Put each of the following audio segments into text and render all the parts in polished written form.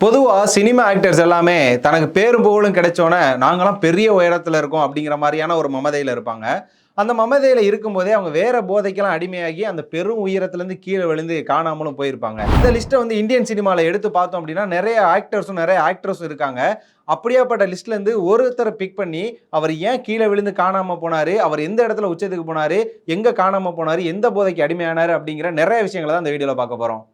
பொதுவா cinema actors எல்லாமே தனக்கு பேரும் புகழும் கிடைச்சோன்னே நாங்கலாம் பெரிய உயரத்துல இருக்கோம் அப்படிங்கிற மாதிரியான ஒரு மமதையில இருப்பாங்க. அந்த மமதையில இருக்கும்போதே அவங்க வேற போதைக்கெல்லாம் அடிமையாகி அந்த பெரும் உயரத்திலேருந்து கீழ விழுந்து காணாமலும் போயிருப்பாங்க. இந்த லிஸ்ட்ட வந்து இந்தியன் சினிமால எடுத்து பார்த்தோம் அப்படின்னா, நெறைய ஆக்டர்ஸும், நெறைய ஆக்ட்ரஸும் இருக்காங்க. அப்படியாப்பட்ட லிஸ்ட்லேருந்து ஒருத்தர பிக் பண்ணி, அவர் ஏன் கீழ விழுந்து காணாம போனாரு? அவர் எந்த இடத்துல உச்சத்துக்கு போனாரு? எங்க காணாம போனாரு? எந்த போதைக்கு அடிமையானாரு? அப்படிங்கிற நெறைய விஷயங்கள தான் இந்த வீடியோல பார்க்க போறோம்.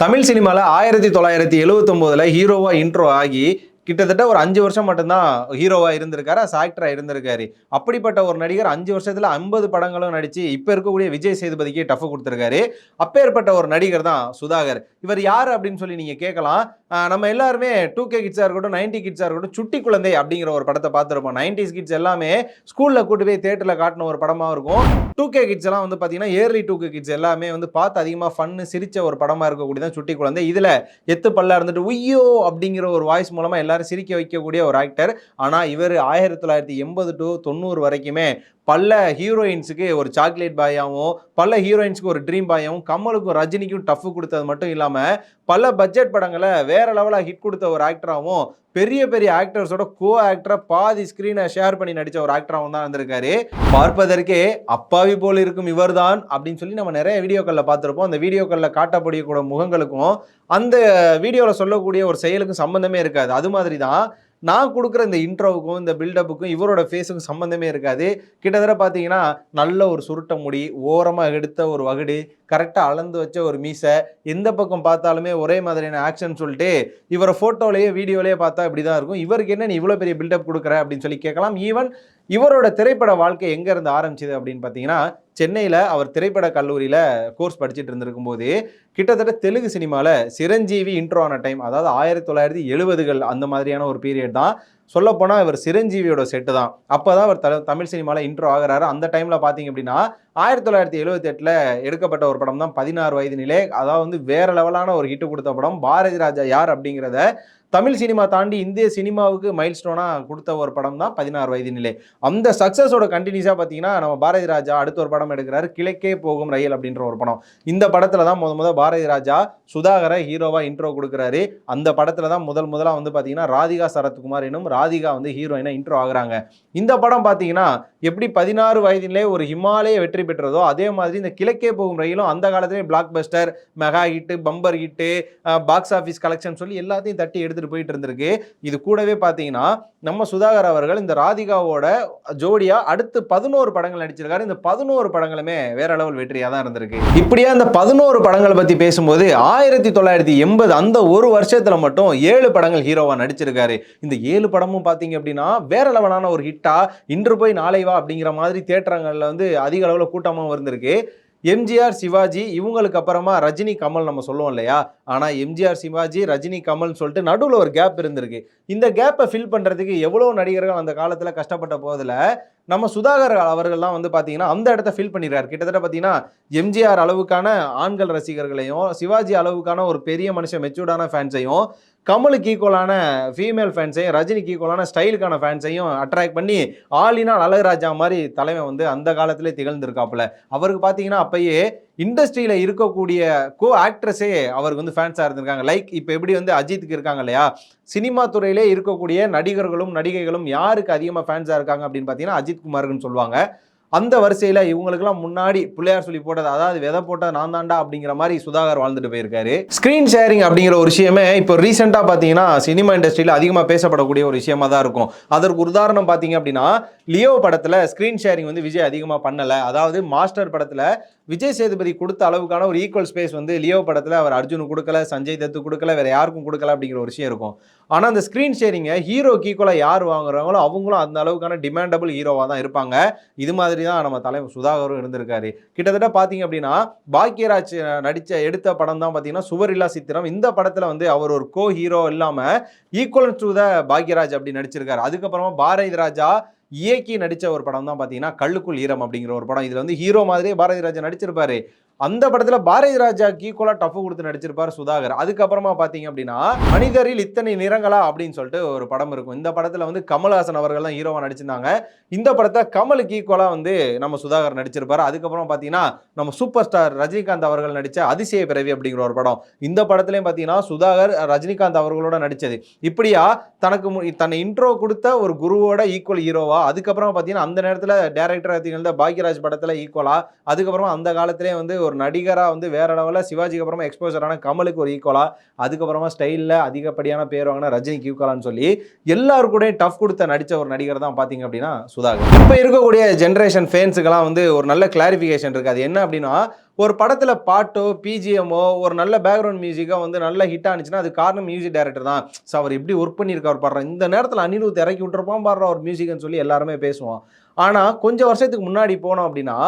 தமிழ் சினிமால 1979ல ஹீரோவா இன்ட்ரோ ஆகி, கிட்டத்தட்ட ஒரு 5 வருஷம் மட்டும் தான் ஹீரோவா இருந்திருக்காரு. ஆக்டரா இருந்திருக்காரு. அப்படிப்பட்ட ஒரு நடிகர் 5 வருஷத்துல 50 படங்களும் நடிச்சு, இப்ப இருக்கக்கூடிய விஜய் சேதுபதிக்கு டஃப் குடுத்திருக்காரு. அப்பேற்பட்ட ஒரு நடிகர் தான் சுதாகர். இவர் யாரு அப்படின்னு சொல்லி நீங்க கேட்கலாம். நம்ம எல்லாருமே 2K கிட்ஸா இருக்கட்டும், 90 கிட்ஸா இருக்கட்டும், சுட்டி குழந்தை அப்படிங்கிற ஒரு படத்த பார்த்திருப்போம். 90s கிட்ஸ் எல்லாமே ஸ்கூல்ல கூட்டு போய் தியேட்டர்ல காட்டின ஒரு படமா இருக்கும். 2K கிட்ஸ் எல்லாம் வந்து பாத்தீங்கன்னா, ஏர்லி 2K கிட்ஸ் எல்லாமே வந்து பார்த்து அதிகமா ஃபன்னு சிரிச்ச ஒரு படமா இருக்கக்கூடியதான் சுட்டி குழந்தை. இதுல எத்து பல்லா இருந்துட்டு உய்யோ அப்படிங்கிற ஒரு வாய்ஸ் மூலமா எல்லாரும் சிரிக்க வைக்கக்கூடிய ஒரு ஆக்டர். ஆனா இவர் 1980 டு 90 வரைக்குமே பல ஹீரோயின்ஸுக்கு ஒரு சாக்லேட் பாயாவும், பல ஹீரோயின்ஸ்க்கு ஒரு ட்ரீம் பாயாவும், கமலுக்கும் ரஜினிக்கும் டஃப் கொடுத்தது மட்டும் இல்லாம பல பட்ஜெட் படங்களை வேற லெவலா ஹிட் கொடுத்த ஒரு ஆக்டராகவும், பெரிய பெரிய ஆக்டர்ஸோட கோ ஆக்டரா பாதி ஸ்கிரீனை ஷேர் பண்ணி நடிச்ச ஒரு ஆக்டராகவும் தான் இருந்திருக்காரு. பார்ப்பதற்கே அப்பாவி போல் இருக்கும் இவர்தான் அப்படின்னு சொல்லி நம்ம நிறைய வீடியோக்கள்ல பார்த்திருப்போம். அந்த வீடியோக்கள்ல காட்டக்கூடிய முகங்களுக்கும் அந்த வீடியோவில் சொல்லக்கூடிய ஒரு செயலுக்கும் சம்பந்தமே இருக்காது. அது மாதிரி தான் நான் கொடுக்குற இந்த இன்ட்ரோவுக்கும் இந்த பில்டப்புக்கும் இவரோட ஃபேஸுக்கும் சம்பந்தமே இருக்காது. கிட்டத்தட்ட பார்த்தீங்கன்னா நல்ல ஒரு சுருட்ட முடி, ஓரமாக எடுத்த ஒரு வகுடு, கரெக்டாக அளந்து வச்ச ஒரு மீசை, எந்த பக்கம் பார்த்தாலுமே ஒரே மாதிரியான ஆக்ஷன் சொல்லிட்டு இவரை ஃபோட்டோலேயே வீடியோலேயே பார்த்தா இப்படி தான் இருக்கும். இவருக்கு என்ன நீ இவ்வளோ பெரிய பில்டப் கொடுக்குற அப்படின்னு சொல்லி கேட்கலாம். ஈவன் இவரோட திரைப்பட வாழ்க்கை எங்கேருந்து ஆரம்பிச்சது அப்படின்னு பார்த்தீங்கன்னா, சென்னையில் அவர் திரைப்பட கல்லூரியில் கோர்ஸ் படிச்சுட்டு இருந்திருக்கும் போது கிட்டத்தட்ட தெலுங்கு சினிமாவில் சிரஞ்சீவி இன்ட்ரோ ஆன டைம், அதாவது 1970கள் அந்த மாதிரியான ஒரு பீரியட் தான். சொல்லப்போனால் இவர் சிரஞ்சீவியோட செட்டு தான். அப்போ தான் அவர் தமிழ் சினிமாவில் இன்ட்ரோ ஆகிறாரு. அந்த டைமில் பார்த்தீங்க அப்படின்னா 1978ல் எடுக்கப்பட்ட ஒரு படம் தான் 16 வயதினிலே. அதாவது வந்து வேற லெவலான ஒரு ஹிட்டு கொடுத்த படம். பாரதி ராஜா யார் அப்படிங்கிறத தமிழ் சினிமா தாண்டி இந்திய சினிமாவுக்கு மைல் ஸ்டோனா கொடுத்த ஒரு படம் தான் 16 வயதினிலே. அந்த சக்சஸோட கண்டினியூஸாக பார்த்தீங்கன்னா நம்ம பாரதி ராஜா அடுத்த ஒரு படம் எடுக்கிறாரு, கிழக்கே போகும் ரயில் அப்படின்ற ஒரு படம். இந்த படத்தில் தான் முத பாரதி ராஜா சுதாகரை ஹீரோவா இன்ட்ரோ கொடுக்குறாரு. அந்த படத்தில் தான் முதலாக வந்து பார்த்தீங்கன்னா ராதிகா சரத்குமார் எனும் ராதிகா வந்து ஹீரோயினா இன்ட்ரோ ஆகுறாங்க. இந்த படம் பார்த்தீங்கன்னா எப்படி 16 வயதிலே ஒரு ஹிமாலய வெற்றி பெற்றதோ அதே மாதிரி இந்த கிழக்கே போகும் ரயிலும் அந்த காலத்திலே black Bastar, mega hit, bumper hit, box office collection சொல்லி எல்லாத்தையும் தட்டி எடுத்துட்டு போயிட்டு இருந்திருக்கு. இது கூடவே பார்த்தீங்கன்னா நம்ம சுதாகர் அவர்கள் இந்த ராதிகாவோட ஜோடியா அடுத்து 11 படங்கள் நடிச்சிருக்காரு. இந்த 11 படங்களுமே வேற லெவல் வெற்றியா தான் இருந்திருக்கு. இப்படியா இந்த 11 படங்களை பத்தி பேசும்போது 1980 அந்த ஒரு வருஷத்துல மட்டும் 7 படங்கள் ஹீரோவா நடிச்சிருக்காரு. இந்த 7 படமும் பாத்தீங்க அப்படின்னா வேற லெவலான ஒரு ஹிட்டா, இன்று போய் நாளை வா அப்படிங்கிற மாதிரி தியேட்டரங்கள்ல வந்து அதிக அளவுல கூட்டமாகவும் இருந்திருக்கு. எம்ஜிஆர், சிவாஜி, இவங்களுக்கு அப்புறமா ரஜினி, கமல் நம்ம சொல்லுவோம் இல்லையா? ஆனா எம்ஜிஆர், சிவாஜி, ரஜினி, கமல்னு சொல்லிட்டு நடுவில் ஒரு கேப் இருந்திருக்கு. இந்த கேப்பை ஃபில் பண்றதுக்கு எவ்வளவு நடிகர்கள் அந்த காலத்துல கஷ்டப்பட்ட போதில் நம்ம சுதாகர் அவர்கள்லாம் வந்து பார்த்தீங்கன்னா அந்த இடத்த ஃபில் பண்ணிடுறாரு. கிட்டத்தட்ட பார்த்தீங்கன்னா எம்ஜிஆர் அளவுக்கான ஆண்கள் ரசிகர்களையும், சிவாஜி அளவுக்கான ஒரு பெரிய மனுஷன் மெச்சூர்டான ஃபேன்ஸையும், கமலுக்கு ஈக்குவலான ஃபீமேல் ஃபேன்ஸையும், ரஜினிக்கு ஈக்குவலான ஸ்டைலுக்கான ஃபேன்ஸையும் அட்ராக்ட் பண்ணி ஆலினால் அழகுராஜா மாதிரி தலைமை வந்து அந்த காலத்திலே திகழ்ந்திருக்காப்புல. அவருக்கு பார்த்தீங்கன்னா அப்பயே இண்டஸ்ட்ரியில் இருக்கக்கூடிய கோ ஆக்ட்ரஸே அவருக்கு வந்து ஃபேன்ஸாக இருந்திருக்காங்க. லைக் இப்போ எப்படி வந்து அஜித்துக்கு இருக்காங்க இல்லையா? சினிமா துறையிலே இருக்கக்கூடிய நடிகர்களும் நடிகைகளும் யாருக்கு அதிகமாக ஃபேன்ஸாக இருக்காங்க அப்படின்னு பார்த்தீங்கன்னா அஜித் குமார்னு சொல்லுவாங்க. அந்த வரிசையில் இவங்களுக்குலாம் முன்னாடி பிள்ளையார் சொல்லி போட்டது, அதாவது விதை போட்டது நான் தாண்டா அப்படிங்கிற மாதிரி சுதாகர் வாழ்ந்துட்டு போயிருக்காரு. ஸ்க்ரீன் ஷேரிங் அப்படிங்கிற ஒரு விஷயமே இப்போ ரீசெண்டாக பார்த்தீங்கன்னா சினிமா இண்டஸ்ட்ரியில் அதிகமாக பேசப்படக்கூடிய ஒரு விஷயமா தான் இருக்கும். அதற்கு உதாரணம் பார்த்தீங்க அப்படின்னா லியோ படத்தில் ஸ்க்ரீன் ஷேரிங் வந்து விஜய் அதிகமாக பண்ணலை. அதாவது மாஸ்டர் படத்தில் விஜய் சேதுபதி கொடுத்த அளவுக்கான ஒரு ஈக்குவல் ஸ்பேஸ் வந்து லியோ படத்தில் அவர் அர்ஜுனு கொடுக்கல, சஞ்சய் தத்து கொடுக்கல, வேற யாருக்கும் கொடுக்கல அப்படிங்கிற ஒரு விஷயம் இருக்கும். ஆனால் அந்த ஸ்க்ரீன் ஷேரிங்கை ஹீரோக்கு ஈக்குவலாக யார் வாங்குறாங்களோ அவங்களும் அந்த அளவுக்கான டிமாண்டபிள் ஹீரோவாக தான் இருப்பாங்க. இது மாதிரி தான் நம்ம தலைவர் சுதாகரும் இருந்திருக்காரு. கிட்டத்தட்ட பார்த்தீங்க அப்படின்னா பாக்யராஜ் எடுத்த படம் தான் பார்த்தீங்கன்னா சுவரில்லா சித்திரம். இந்த படத்தில் வந்து அவர் ஒரு கோ ஹீரோ இல்லாமல் ஈக்குவல் டு த பாக்யராஜ் அப்படி நடிச்சிருக்காரு. அதுக்கப்புறமா பாரதி ராஜா இயக்கி நடித்த ஒரு படம் தான் பார்த்தீங்கன்னா கல்லுக்குள் ஈரம் அப்படிங்கிற ஒரு படம். இதில் வந்து ஹீரோ மாதிரியே பாரதி ராஜா நடிச்சிருப்பாரு. அந்த படத்துல பாரதி ராஜாக்கு ஈக்குவலா டஃப் கொடுத்து நடிச்சிருப்பார் சுதாகர். அதுக்கப்புறமா பாத்தீங்க அப்படின்னா மனிதரில் இத்தனை நிறங்களா அப்படின்னு சொல்லிட்டு ஒரு படம் இருக்கும். இந்த படத்துல வந்து கமல்ஹாசன் அவர்கள் தான் ஹீரோவா நடிச்சிருந்தாங்க. இந்த படத்தை கமலுக்கு ஈக்குவலா வந்து நம்ம சுதாகர் நடிச்சிருப்பாரு. அதுக்கப்புறம் பாத்தீங்கன்னா நம்ம சூப்பர் ஸ்டார் ரஜினிகாந்த் அவர்கள் நடிச்ச அதிசய பிறவி அப்படிங்கிற ஒரு படம். இந்த படத்துலயும் பாத்தீங்கன்னா சுதாகர் ரஜினிகாந்த் அவர்களோட நடிச்சது. இப்படியா தன்னை இன்ட்ரோ கொடுத்த ஒரு குருவோட ஈக்குவல் ஹீரோவா, அதுக்கப்புறம் பாத்தீங்கன்னா அந்த நேரத்துல டைரக்டர் திகழ்ந்த பாக்யராஜ் படத்துல ஈக்குவலா, அதுக்கப்புறம் அந்த காலத்திலே வந்து ஒரு நடிகரா வந்து வேற லெவல்ல சிவாஜிக்கு அப்புறமா எக்ஸ்போசர் ஆன கமலுக்கு ஒரு ஈக்குவலா, அதுக்கப்புறமா ஸ்டைல்ல அதிகப்படியான பேர் வாங்கின ரஜினிக்கு ஈக்குவலான்னு சொல்லி எல்லாரு கூட டஃப் கொடுத்த நடிச்ச ஒரு நடிகர் தான் பாத்தீங்க அப்படின்னா சுதாகர். இப்ப இருக்கக்கூடிய ஜெனரேஷன் ஃபேன்ஸுக்கெல்லாம் வந்து ஒரு நல்ல கிளாரிபிகேஷன் இருக்கு. அது என்ன அப்படின்னா, ஒரு படத்துல பாட்டோ பிஜிஎம்மோ ஒரு நல்ல பேக்ரவுண்ட் மியூசிக்கோ வந்து நல்ல ஹிட் ஆனிச்சுன்னா அது காரணம் மியூசிக் டைரக்டர் தான். ஸோ அவர் எப்படி ஒர்க் பண்ணியிருக்காரு பாடுற, இந்த நேரத்தில் அனிருத் இறக்கி விட்டுருப்பான் பாடுற ஒரு மியூசிக்னு சொல்லி எல்லாருமே பேசுவோம். ஆனால் கொஞ்சம் வருஷத்துக்கு முன்னாடி போனோம் அப்படின்னா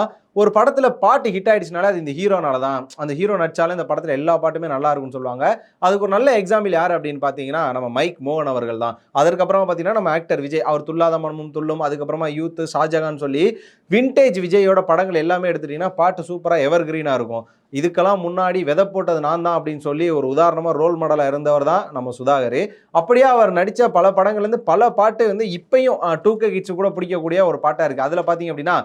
ஒரு படத்துல பாட்டு ஹிட் ஆயிடுச்சுனால அது இந்த ஹீரோனால தான், அந்த ஹீரோ நடிச்சாலும் இந்த படத்துல எல்லா பாட்டுமே நல்லா இருக்கும்னு சொல்லுவாங்க. அதுக்கு ஒரு நல்ல எக்ஸாம்பிள் யார் அப்படின்னு பார்த்தீங்கன்னா நம்ம மைக் மோகன் அவர்கள் தான். அதற்கப்புறமா பார்த்தீங்கன்னா நம்ம ஆக்டர் விஜய், அவர் துல்லாத மனமும் துள்ளும், அதுக்கப்புறமா யூத், ஷாஜகான் சொல்லி விண்டேஜ் விஜயோட படங்கள் எல்லாமே எடுத்துட்டீங்கன்னா பாட்டு சூப்பராக எவர் கிரீனாக இருக்கும். இதுக்கெல்லாம் முன்னாடி விதை போட்டது நான் தான் அப்படின்னு சொல்லி ஒரு உதாரணமா ரோல் மாடலாக இருந்தவர் தான் நம்ம சுதாகர். அப்படியே அவர் நடித்த பல படங்கள்லேருந்து பல பாட்டு வந்து இப்பயும் 2K கிட்ஸ் கூட பிடிக்கக்கூடிய ஒரு பாட்டாக இருக்குது. அதில் பார்த்தீங்க அப்படின்னா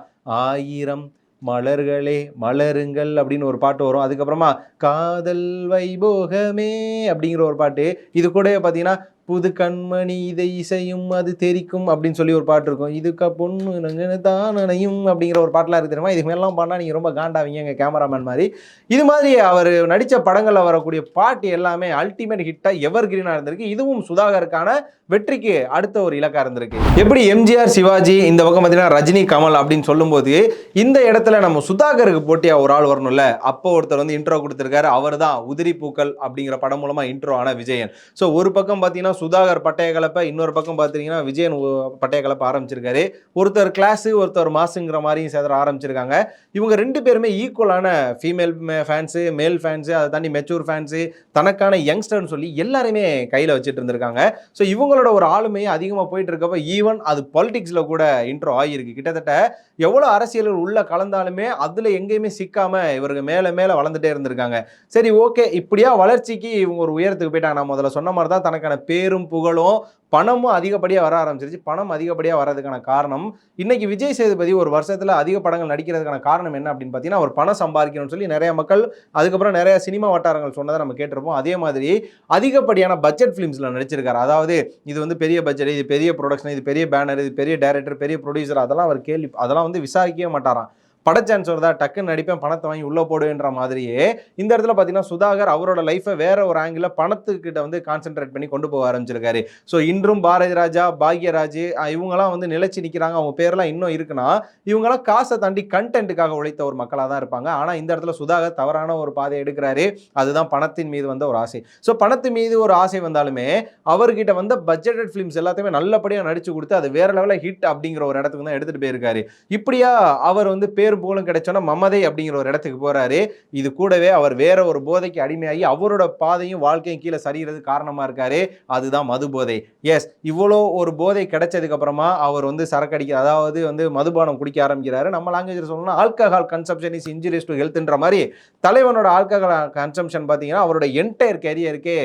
ஆயிரம் மலர்களே மலருங்கள் அப்படின்னு ஒரு பாட்டு வரும். அதுக்கப்புறமா காதல் வைபோகமே அப்படிங்கிற ஒரு பாட்டு. இது கூட பார்த்தீங்கன்னா புது கண்மணி இதை இசையும் அது தெரிக்கும் அப்படின்னு சொல்லி ஒரு பாட்டு இருக்கும். இதுக்கு பொண்ணு நங்கன்னு தான் நினையும் அப்படிங்கிற ஒரு பாட்டெலாம் இருக்கு தெரியுமா. இதுக்கு மேலாம் பண்ணால் நீங்கள் ரொம்ப காண்டாவீங்க எங்கள் கேமராமேன் மாதிரி. இது மாதிரி அவர் நடித்த படங்களில் வரக்கூடிய பாட்டு எல்லாமே அல்டிமேட் ஹிட்டாக எவர் கிரீனாக இருந்திருக்கு. இதுவும் சுதாகருக்கான வெற்றிக்கு அடுத்த ஒரு இலக்காக இருந்திருக்கு. எப்படி எம்ஜிஆர் சிவாஜி, இந்த பக்கம் பார்த்தீங்கன்னா ரஜினி கமல் அப்படின்னு சொல்லும்போது இந்த இடத்துல நம்ம சுதாகருக்கு போட்டியா ஒரு ஆள் வரணும்ல. அப்போ ஒருத்தர் வந்து இன்ட்ரோ கொடுத்துருக்காரு. அவர் தான் உதிரி பூக்கள் அப்படிங்கிற படம் மூலமா இன்ட்ரோ ஆன விஜயன். ஸோ ஒரு பக்கம் பார்த்தீங்கன்னா சுதாகர் பட்டைய கலப்ப, இன்னொரு பக்கம் பார்த்தீங்கன்னா விஜயன் பட்டைய கலப்ப ஆரம்பிச்சிருக்காரு. ஒருத்தர் கிளாஸ் ஒருத்தர் மாசுங்கிற மாதிரியும் சேதர ஆரம்பிச்சிருக்காங்க. இவங்க ரெண்டு பேருமே ஈக்குவலான ஃபீமேல் ஃபேன்ஸு, மேல் ஃபேன்ஸு, அதை தாண்டி மெச்சூர் ஃபேன்ஸு, தனக்கான யங்ஸ்டர்னு சொல்லி எல்லாருமே கையில் வச்சுட்டு இருந்திருக்காங்க. ஸோ இவங்களோட ஒரு ஆளுமையை அதிகமாக போயிட்டு இருக்கப்ப ஈவன் அது பாலிடிக்ஸில் கூட இன்ட்ரோ ஆகியிருக்கு. கிட்டத்தட்ட எவ்வளோ அரசியல் உள்ள கலந்தாலுமே அதில் எங்கேயுமே சிக்காம இவருக்கு மேலே மேலே வளர்ந்துட்டே இருந்திருக்காங்க. சரி, ஓகே, இப்படியா வளர்ச்சிக்கு இவங்க ஒரு உயரத்துக்கு போயிட்டாங்க. நான் முதல்ல சொன்ன மாதிரி தான் தனக்கான பேரும் புகழும் பணமும் அதிகப்படியாக வர ஆரம்பிச்சிருச்சு. பணம் அதிகப்படியாக வர்றதுக்கான காரணம் இன்னைக்கு விஜய் சேதுபதி ஒரு வருஷத்தில் அதிக படங்கள் நடிக்கிறதுக்கான காரணம் என்ன அப்படின்னு பார்த்தீங்கன்னா அவர் பணம் சம்பாதிக்கணும்னு சொல்லி நிறைய மக்கள், அதுக்கப்புறம் நிறைய சினிமா வட்டாரங்கள் சொன்னதை நம்ம கேட்டிருப்போம். அதே மாதிரி அதிகப்படியான பட்ஜெட் ஃபிலிம்ஸில் நடிச்சிருக்காரு. அதாவது இது வந்து பெரிய பட்ஜெட், இது பெரிய ப்ரொடக்ஷன், இது பெரிய பேனர், இது பெரிய டைரக்டர், பெரிய ப்ரொடியூசர், அதெல்லாம் அவர் அதெல்லாம் வந்து விசாரிக்கவே மாட்டாராம். பட சான்ஸ் வருதா டக்குன்னு நடிப்பேன், பணத்தை வாங்கி உள்ளே போடுவேன்ற மாதிரியே இந்த இடத்துல பார்த்தீங்கன்னா சுதாகர் அவரோட லைஃப்பை வேற ஒரு ஆங்கிள் பணத்துக்கிட்ட வந்து கான்சென்ட்ரேட் பண்ணி கொண்டு போக ஆரம்பிச்சிருக்காரு. ஸோ இன்றும் பாரதி ராஜா, பாக்யராஜ் இவங்கெல்லாம் வந்து நிலைச்சு நிற்கிறாங்க. அவங்க பேர்லாம் இன்னும் இருக்குன்னா இவங்கெல்லாம் காசை தாண்டி கண்டென்ட்டுக்காக உழைத்த ஒரு மக்களாக தான் இருப்பாங்க. ஆனால் இந்த இடத்துல சுதாகர் தவறான ஒரு பாதையை எடுக்கிறாரு. அதுதான் பணத்தின் மீது வந்த ஒரு ஆசை. ஸோ பணத்தின் மீது ஒரு ஆசை வந்தாலுமே அவர்கிட்ட வந்த பட்ஜெட்டட் ஃபிலிம்ஸ் எல்லாத்தையுமே நல்லபடியாக நடிச்சு கொடுத்து அது வேற லெவலில் ஹிட் அப்படிங்கிற ஒரு இடத்துக்கு தான் எடுத்துகிட்டு போயிருக்காரு. இப்படியா அவர் வந்து புகழும் கிடைச்சோன்னா மமதை அப்படிங்கிற ஒரு இடத்துக்கு போறாரு. இது கூடவே அவர் வேற ஒரு போதைக்கு அடிமையாகி அவரோட பாதையும் வாழ்க்கையும் கீழே சரிகிறது காரணமா இருக்காரு. அதுதான் மது போதை. எஸ், இவ்வளோ ஒரு போதை கிடைச்சதுக்கு அப்புறமா அவர் வந்து சரக்கு அடிக்க, அதாவது வந்து மதுபானம் குடிக்க ஆரம்பிக்கிறாரு. நம்ம லாங்குவேஜ் சொல்லணும்னா alcohol consumption is injurious to ஹெல்த்ன்ற மாதிரி தலைவனோட ஆல்கஹால் கன்சம்ஷன் பார்த்தீங்கன்னா அவரோட என்டையர் கேரியருக்கே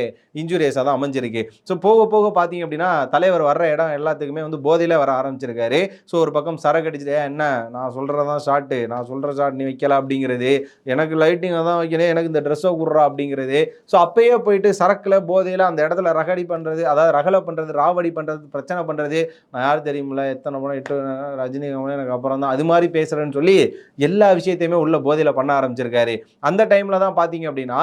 இன்ஜூரியஸாக தான் அமைஞ்சிருக்கு. ஸோ போக போக பார்த்தீங்க அப்படின்னா தலைவர் வர்ற இடம் எல்லாத்துக்குமே வந்து போதையில வர ஆரம்பிச்சிருக்காரு. ஸோ ஒரு பக்கம் சரக்கு அடிச்சுட்டு என்ன நான் சொல்கிறதான் ஷார்ட்டு, நான் சொல்கிற ஷார்ட் நீ வைக்கல அப்படிங்கிறது, எனக்கு லைட்டிங்கை தான் வைக்கணும், எனக்கு இந்த ட்ரெஸ்ஸை கொடுறா அப்படிங்கிறது. ஸோ அப்பயே போயிட்டு சரக்கில் போதையில் அந்த இடத்துல ரகடி பண்ணுறது, அதாவது ரகலை பண்ணுறது, ராவடி பண்ணுறது, பிரச்சனை பண்ணுறது. நான் யார் தெரியுமில்ல, எத்தனை படம் 8 ரஜினி எனக்கு அப்புறம் தான் அது மாதிரி பேசுகிறேன்னு சொல்லி எல்லா விஷயத்தையுமே உள்ள போதையில் பண்ண ஆரம்பிச்சிருக்காரு. அந்த டைமில் தான் பார்த்தீங்க அப்படின்னா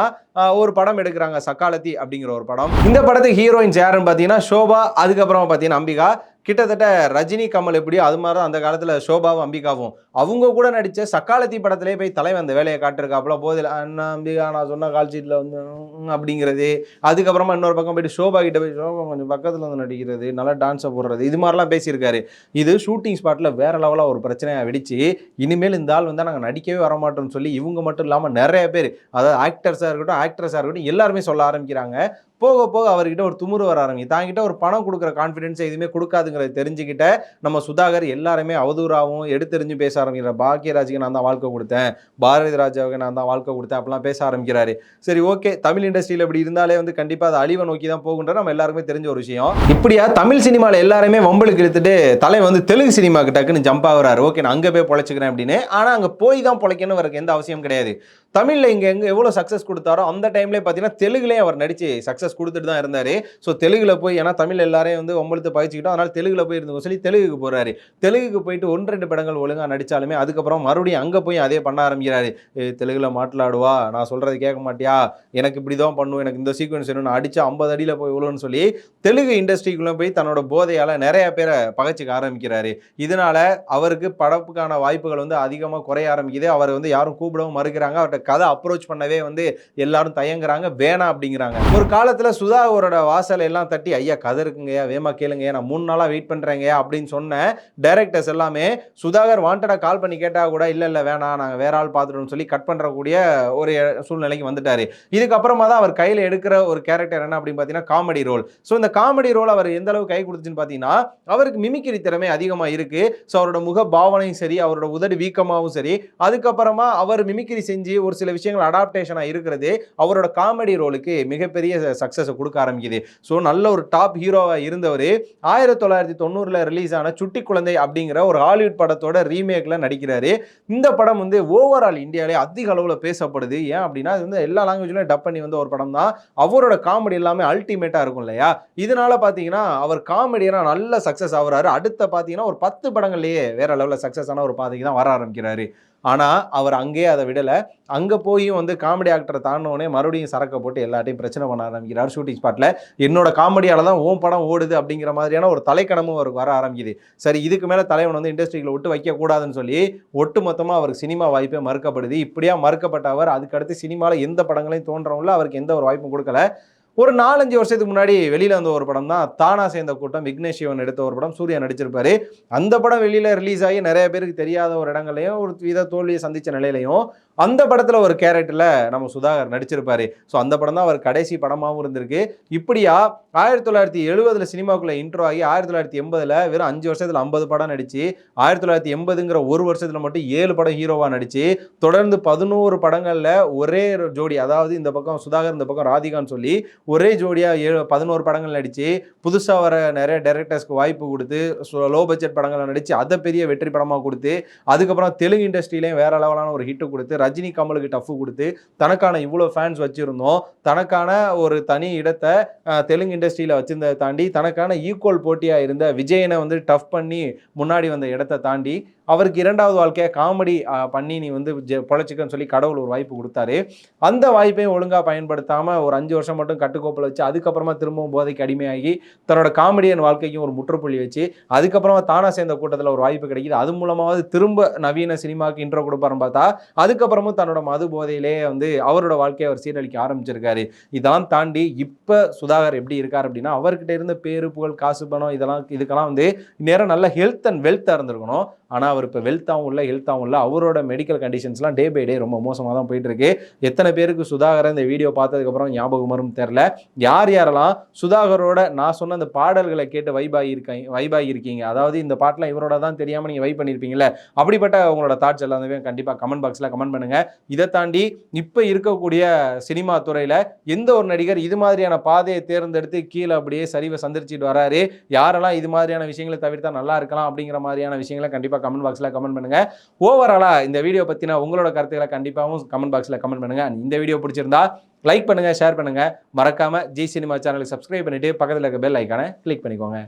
ஒரு படம் எடுக்கிறாங்க, சக்காலத்தி அப்படிங்கிற ஒரு படம். இந்த படத்துக்கு ஹீரோயின்ஸ் யாருன்னு பார்த்தீங்கன்னா ஷோபா, அதுக்கப்புறமா பார்த்தீங்கன்னா அம்பிகா. கிட்டத்தட்ட ரஜினி கமல் எப்படியோ அது மாதிரி தான் அந்த காலத்தில் ஷோபாவும் அம்பிகாவும் அவங்க கூட நடித்த சக்காலத்தி படத்திலே போய் தலைவன் அந்த வேலையை காட்டிருக்காப்புல. போதில் அண்ணா அம்பிகா நான் சொன்ன கால் சீட்டில் வந்து அப்படிங்கிறது. அதுக்கப்புறமா இன்னொரு பக்கம் போயிட்டு ஷோபா கிட்ட போய் ஷோபா கொஞ்சம் பக்கத்தில் வந்து நடிக்கிறது, நல்லா டான்ஸை போடுறது, இது மாதிரிலாம் பேசியிருக்காரு. இது ஷூட்டிங் ஸ்பாட்டில் வேற லெவலாக ஒரு பிரச்சனையை வெடிச்சு இனிமேல் இந்த ஆள் வந்தால் நாங்கள் நடிக்கவே வரமாட்டோம்னு சொல்லி இவங்க மட்டும் இல்லாமல் நிறைய பேர், அதாவது ஆக்டர்ஸாக இருக்கட்டும் ஆக்ட்ரஸாக இருக்கட்டும் எல்லாருமே சொல்ல ஆரம்பிக்கிறாங்க. போக போக அவர்கிட்ட ஒரு துமுறு வர ஆரம்பிக்கும். தாங்கிட்ட ஒரு பணம் கொடுக்குற கான்ஃபிடன்ஸ் எதுவுமே கொடுக்காதுங்கிறத தெரிஞ்சுக்கிட்ட நம்ம சுதாகர் எல்லாருமே அவதூறாகவும் எடுத்தெறிஞ்சு பேச ஆரம்பிக்கிறார். பாக்கியராஜுக்கு நான் தான் வாழ்க்கை கொடுத்தேன், பாரதி ராஜாவுக்கு நான் தான் வாழ்க்கை கொடுத்தேன் அப்படிலாம் பேச ஆரம்பிக்கிறாரு. சரி, ஓகே, தமிழ் இண்டஸ்ட்ரியில் இப்படி இருந்தாலே வந்து கண்டிப்பாக அது அழிவை நோக்கி தான் போகுன்ற நம்ம எல்லாருக்குமே தெரிஞ்ச ஒரு விஷயம். இப்படியா தமிழ் சினிமாவில் எல்லாருமே வம்பளுக்கு இழுத்துட்டு தலை வந்து தெலுங்கு சினிமாக்கு டக்குன்னு ஜம்ப் ஆகுறாரு. ஓகே, நான் அங்கே போய் பொழைச்சிக்கிறேன் அப்படின்னு. ஆனால் அங்கே போய் தான் பொழைக்கணும் அவருக்கு எந்த அவசியம் கிடையாது. தமிழில் இங்கே எவ்வளோ சக்ஸஸ் கொடுத்தாரோ அந்த டைம்லேயே பார்த்தீங்கன்னா தெலுங்குலேயே அவர் நடித்து சக்ஸஸ் கொடுத்துட்டு தான் இருந்தார். ஸோ தெலுங்கில் போய், ஏன்னா தமிழ் எல்லாரையும் வந்து ஒம்பளுத்து பயிற்சிக்கிட்டோம், அதனால் தெலுங்கில் போய் இருந்தோம் சொல்லி தெலுங்குக்கு போகிறாரு. தெலுங்குக்கு போயிட்டு 1-2 படங்கள் ஒழுங்காக நடித்தாலுமே அதுக்கப்புறம் மறுபடியும் அங்கே போய் அதே பண்ண ஆரம்பிக்கிறாரு. தெலுங்கில் மாట్లాடுவா, நான் சொல்கிறது கேட்க மாட்டியா, எனக்கு இப்படி தான் பண்ணும், எனக்கு இந்த சீக்வன்ஸ் வேணும், நான் அடித்தா 50 அடியில் போய் விழுன்னு சொல்லி தெலுங்கு இண்டஸ்ட்ரிக்குள்ளே போய் தன்னோட போதையால் நிறைய பேரை பகைச்சிக்க ஆரம்பிக்கிறாரு. இதனால அவருக்கு படப்புக்கான வாய்ப்புகள் வந்து அதிகமாக குறைய ஆரம்பிக்குது. அவர் வந்து யாரும் கூப்பிடவும் மறுக்கிறாங்க. அவர்கிட்ட கதை அப்ரோச் பண்ணவே வந்து எல்லாரும் தயங்குறாங்க, வேணாம் அப்படிங்கிறாங்க. ஒரு காலத்துல சுதா அவரோட வாசல் எல்லாம் தட்டி, ஐயா கதை இருக்குங்கய்யா, வேமா கேளுங்க, நான் 3 நாளா வெயிட் பண்றேங்க அப்படின்னு சொன்ன டைரக்டர்ஸ் எல்லாமே சுதாகர் வாண்டடா கால் பண்ணி கேட்டா கூட இல்ல வேணாம், நாங்க வேற ஆள் பார்த்துட்டோம்னு சொல்லி கட் பண்றக்கூடிய ஒரு சூழ்நிலைக்கு வந்துட்டாரு. இதுக்கப்புறமா தான் அவர் கையில எடுக்கிற ஒரு கேரக்டர் என்ன அப்படின்னு பாத்தீங்கன்னா காமெடி ரோல். ஸோ இந்த காமெடி ரோல் அவர் எந்த அளவுக்கு கை கொடுத்துச்சுன்னு பாத்தீங்கன்னா, அவருக்கு மிமிக்ரி திறமை அதிகமா இருக்கு. ஸோ அவரோட முக பாவனையும் சரி, அவரோட உதடு வீக்கமாகவும் சரி, அதுக்கப்புறமா அவர் மிமிக்ரி செஞ்சு ஒரு சில விஷயங்கள் அடாப்டேஷனாக இருக்கிறது அவரோட காமெடி ரோலுக்கு மிகப்பெரிய சக்ஸஸை கொடுக்க ஆரம்பிக்குது. ஸோ நல்ல ஒரு டாப் ஹீரோவாக இருந்தவர் 1990 ரிலீஸ் ஆன சுட்டி குழந்தை அப்படிங்கிற ஒரு ஹாலிவுட் படத்தோட ரீமேக்ல நடிக்கிறாரு. இந்த படம் வந்து ஓவரால் இந்தியாவிலே அதிக அளவில் பேசப்படுது. ஏன் அப்படின்னா இது வந்து எல்லா லாங்குவேஜ்லையும் டப் பண்ணி வந்த ஒரு படம் தான். அவரோட காமெடி எல்லாமே அல்டிமேட்டாக இருக்கும் இல்லையா. இதனால பார்த்தீங்கன்னா அவர் காமெடியனா நல்ல சக்ஸஸ் ஆகுறாரு. அடுத்த பார்த்தீங்கன்னா ஒரு 10 படங்கள்லேயே வேற லெவலில் சக்ஸஸ் ஆன ஒரு பாதைக்கு தான் வர ஆரம்பிக்கிறாரு. ஆனால் அவர் அங்கேயே அதை விடலை. அங்கே போயும் வந்து காமெடி ஆக்டரை தாண்டினோடனே மறுபடியும் சரக்கை போட்டு எல்லாட்டையும் பிரச்சனை பண்ண ஆரம்பிக்கிறார் ஷூட்டிங் ஸ்பாட்டில். என்னோட காமெடியால் தான் ஓம் படம் ஓடுது அப்படிங்கிற மாதிரியான ஒரு தலைக்கணமும் அவருக்கு வர ஆரம்பிக்குது. சரி, இதுக்கு மேலே தலைவன் வந்து இண்டஸ்ட்ரியில் விட்டு வைக்கக்கூடாதுன்னு சொல்லி ஒட்டு மொத்தமாக அவருக்கு சினிமா வாய்ப்பே மறுக்கப்படுது. இப்படியா மறுக்கப்பட்ட அவர் அதுக்கடுத்து சினிமாவில் எந்த படங்களையும் தோன்றவங்கள அவருக்கு எந்த ஒரு வாய்ப்பும் கொடுக்கல. ஒரு 4-5 வருஷத்துக்கு முன்னாடி வெளியில வந்த ஒரு படம் தான் தானா சேர்ந்த கூட்டம். விக்னேஷ் சிவன் எடுத்த ஒரு படம், சூர்யா நடிச்சிருப்பாரு. அந்த படம் வெளியில ரிலீஸ் ஆகி நிறைய பேருக்கு தெரியாத ஒரு இடங்களையும் ஒரு வித தோல்வியை சந்திச்ச நிலையிலையும் அந்த படத்துல ஒரு கேரக்டர்ல நம்ம சுதாகர் நடிச்சிருப்பாரு. ஸோ அந்த படம் தான் அவர் கடைசி படமாகவும் இருந்திருக்கு. இப்படியா 1970 சினிமாக்குள்ள இன்ட்ரோ ஆகி 1980 வெறும் 5 வருஷத்துல 50 படம் நடிச்சு 1980ங்கிற ஒரு வருஷத்துல மட்டும் 7 படம் ஹீரோவா நடிச்சு தொடர்ந்து 11 படங்கள்ல ஒரே ஜோடி, அதாவது இந்த பக்கம் சுதாகர் இந்த பக்கம் ராதிகான்னு சொல்லி ஒரே ஜோடியா 11 படங்கள் நடிச்சு புதுசா வர நிறைய டைரக்டர்ஸ்க்கு வாய்ப்பு கொடுத்து லோ பட்ஜெட் படங்களை நடிச்சு அதை பெரிய வெற்றி படமா கொடுத்து அதுக்கப்புறம் தெலுங்கு இண்டஸ்ட்ரியிலையும் வேற லெவலான ஒரு ஹிட் கொடுத்து ரஜினி கமலுக்கு டஃப் கொடுத்து தனக்கான இவ்வளோ ஃபேன்ஸ் வச்சிருந்தோம், தனக்கான ஒரு தனி இடத்தை தெலுங்கு இண்டஸ்ட்ரியில் வச்சிருந்ததை தாண்டி தனக்கான ஈக்குவல் போட்டியாக இருந்த விஜயனை வந்து டஃப் பண்ணி முன்னாடி வந்த இடத்தை தாண்டி அவருக்கு 2வது வாழ்க்கையை காமெடி பண்ணி நீ வந்து பொழைச்சிக்கன்னு சொல்லி கடவுள் ஒரு வாய்ப்பு கொடுத்தாரு. அந்த வாய்ப்பையும் ஒழுங்காக பயன்படுத்தாமல் ஒரு 5 வருஷம் மட்டும் கட்டுக்கோப்பில் வச்சு அதுக்கப்புறமா திரும்பவும் போதைக்கு அடிமையாகி தன்னோட காமெடியன் வாழ்க்கைக்கும் ஒரு முற்றுப்புள்ளி வச்சு அதுக்கப்புறமா தானா சேர்ந்த கூட்டத்தில் ஒரு வாய்ப்பு கிடைக்குது. அது மூலமாவது திரும்ப நவீன சினிமாவுக்கு இன்ட்ரோ கொடுப்பாருன்னு பார்த்தா அதுக்கப்புறமும் தன்னோட மது போதையிலே வந்து அவரோட வாழ்க்கையை அவர் சீரழிக்க ஆரம்பிச்சிருக்காரு. இதான் தாண்டி இப்போ சுதாகர் எப்படி இருக்கார் அப்படின்னா, அவர்கிட்ட இருந்த பேரு புகழ் காசு பணம் இதுக்கெல்லாம் வந்து நேரம் நல்ல ஹெல்த் அண்ட் வெல்த்தாக இருந்திருக்கணும். ஆனால் அவர் இப்போ வெல்த்தாகவும் இல்லை ஹெல்த்தாகவும் இல்லை. அவரோட மெடிக்கல் கண்டிஷன்ஸ்லாம் டே பை டே ரொம்ப மோசமாக தான் போயிட்டு இருக்கு. எத்தனை பேருக்கு சுதாகரை இந்த வீடியோ பார்த்ததுக்கப்புறம் ஞாபகம் வரும் தெரில. யாரெல்லாம் சுதாகரோட நான் சொன்ன அந்த பாடல்களை கேட்டு வைபாகி இருக்கீங்க, அதாவது இந்த பாட்டெலாம் இவரோட தான் தெரியாமல் நீங்கள் வைப் பண்ணியிருப்பீங்களே, அப்படிப்பட்ட உங்களோட தாட்ஸ் எல்லாமே கண்டிப்பாக கமெண்ட் பாக்ஸில் கமெண்ட் பண்ணுங்க. இதை தாண்டி இப்போ இருக்கக்கூடிய சினிமா துறையில் எந்த ஒரு நடிகர் இது மாதிரியான பாதையை தேர்ந்தெடுத்து கீழே அப்படியே சரிவை சந்திரிச்சிட்டு வராரு, யாரெல்லாம் இது மாதிரியான விஷயங்களை தவிர்த்தா நல்லா இருக்கலாம் அப்படிங்கிற மாதிரியான விஷயங்களை கண்டிப்பாக கமெண்ட் பாக்ஸில் கமெண்ட் பண்ணுங்க. ஓவராலா இந்த வீடியோ பத்தின உங்களோட கருத்துக்களை கண்டிப்பாகவும் கமெண்ட் பாக்ஸில் கமெண்ட் பண்ணுங்க. இந்த வீடியோ பிடிச்சிருந்தா லைக் பண்ணுங்க, ஷேர் பண்ணுங்க, மறக்காம ஜி சினிமா சேனலுக்கு சப்ஸ்கிரைப் பண்ணிட்டு பக்கத்தில் இருக்க பெல் ஐக்கானை கிளிக் பண்ணிக்கோங்க.